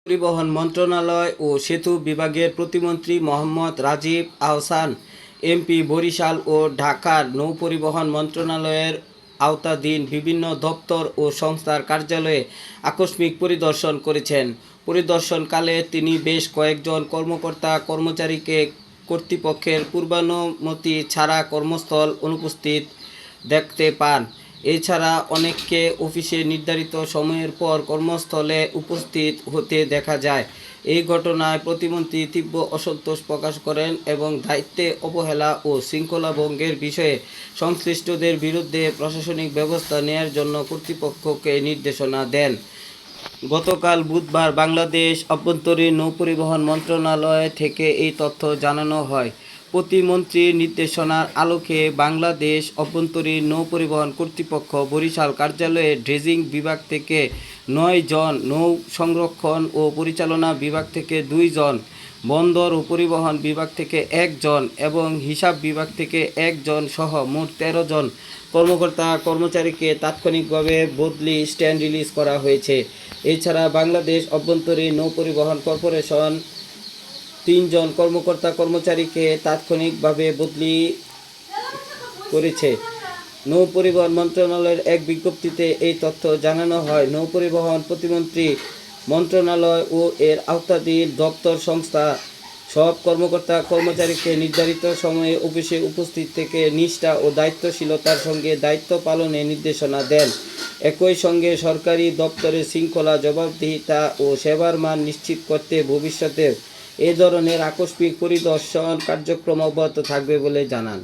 পরিবহন মন্ত্রণালয় ও সেতু বিভাগের প্রতিমন্ত্রী মোহাম্মদ রাজীব আহসান এমপি বরিশাল ও ঢাকার নৌপরিবহন মন্ত্রণালয়ের আওতাধীন বিভিন্ন দপ্তর ও সংস্থার কার্যালয়ে আকস্মিক পরিদর্শন করেছেন। পরিদর্শনকালে তিনি বেশ কয়েকজন কর্মকর্তা কর্মচারীকে কর্তৃপক্ষের পূর্বানুমতি ছাড়া কর্মস্থল অনুপস্থিত দেখতে পান। এছাড়া অনেককে অফিসে নির্ধারিত সময়ের পর কর্মস্থলে উপস্থিত হতে দেখা যায়। এই ঘটনায় প্রতিমন্ত্রী তীব্র অসন্তোষ প্রকাশ করেন এবং দায়িত্বে অবহেলা ও শৃঙ্খলা ভঙ্গের বিষয়ে সংশ্লিষ্টদের বিরুদ্ধে প্রশাসনিক ব্যবস্থা নেওয়ার জন্য কর্তৃপক্ষকে নির্দেশনা দেন। গতকাল বুধবার বাংলাদেশ অভ্যন্তরীণ নৌপরিবহন মন্ত্রণালয় থেকে এই তথ্য জানানো হয়। প্রতিমন্ত্রীর নির্দেশনার আলোকে বাংলাদেশ অভ্যন্তরীণ নৌপরিবহন কর্তৃপক্ষ বরিশাল কার্যালয়ে ড্রেজিং বিভাগ থেকে 9 জন, নৌ সংরক্ষণ ও পরিচালনা বিভাগ থেকে 2 জন, বন্দর ও পরিবহন বিভাগ থেকে 1 জন এবং হিসাব বিভাগ থেকে 1 জন সহ মোট 13 জন কর্মকর্তা কর্মচারীকে তাৎক্ষণিকভাবে বদলি স্ট্যান্ড রিলিজ করা হয়েছে। এছাড়া বাংলাদেশ অভ্যন্তরীণ নৌপরিবহন কর্পোরেশন 3 জন কর্মকর্তা কর্মচারীকে তাৎক্ষণিকভাবে বদলি করেছে। নৌপরিবহন মন্ত্রণালয়ের এক বিজ্ঞপ্তিতে এই তথ্য জানানো হয়। নৌপরিবহন প্রতিমন্ত্রী মন্ত্রণালয় ও এর আওতাধীন দপ্তর সংস্থা সব কর্মকর্তা কর্মচারীকে নির্ধারিত সময়ে অফিসে উপস্থিত থেকে নিষ্ঠা ও দায়িত্বশীলতার সঙ্গে দায়িত্ব পালনে নির্দেশনা দেন। একই সঙ্গে সরকারি দপ্তরের শৃঙ্খলা, জবাবদিহিতা ও সেবার মান নিশ্চিত করতে ভবিষ্যতে এ ধরনের আকস্মিক পরিদর্শন কার্যক্রম অব্যাহত থাকবে বলে জানান।